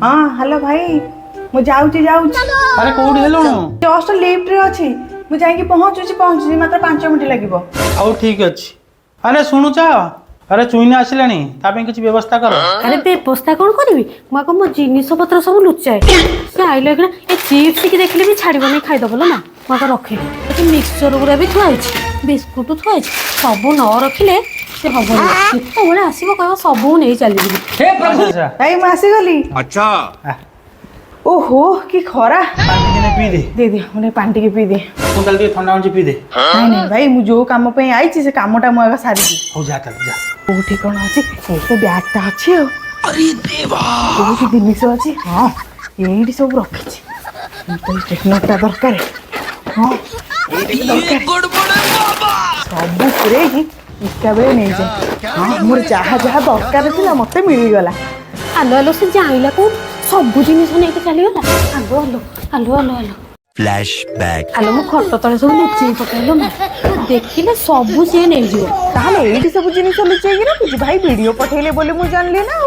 हाँ हेलो भाई मु जाऊँगी अरे कोठी हेलुणु जस्ट लिफ्ट रे अछि मु जाइकी पहुँचुची मात्र 5 मिनिट लागिबो। आउ ठीक अछि। अरे शुणुच अरे चुईना आसिलानी ता ପାଇଁ କିଛି ବ୍ୟବସ୍ଥା କର। अरे व्यवस्था कौन करी मुझे मो जिनिस पत्र सब लुचाए से आइल कि ए चिप्स की देखले भी छाड़बनी खाईदब ना मुझे रखे मिक्सचर गुरा भी थुआई बिस्कुट थुआई सब न रखिले से हबनी जिते आसब कह सब नहीं चलिए। हे प्रभु अच्छा भाई मैं आसीगली। अच्छा ओहो कि खरा पानी दिने पी दे दे मुझे पानी टिके पी दे। तू ताल ଟିକେ ଥଣ୍ଡା ହେଉଛି ପି दे। नहीं नहीं भाई मु जो काम पे आईची से कामटा मु आगे सारी ହଉ जा ताल जा। कोठी कौन अछि ए तो बैग ता अछि अरे देवा कोठी जिनिस अछि हां एडी सब रखिछि तो टेक्नोटा दरकार हां एडी दरकार गड़बड़ बाबा सब पुरे ही इका बेले नहीं जाए हां मोर जहा जहा दरकार थिला मते मिली गला। आलो आलो से जाइला को सब जिनिस नहीं के चलीगला आलो आलो आलो आलो आलो फ्लैशबैक आलो मो खट तले सब लुचेई पकाइलो ना देखिले सब से नहीं जियो ताहले एडी सब जिनिस लुचेई रखिछि भाई वीडियो पठेले बोले मु जानले ना।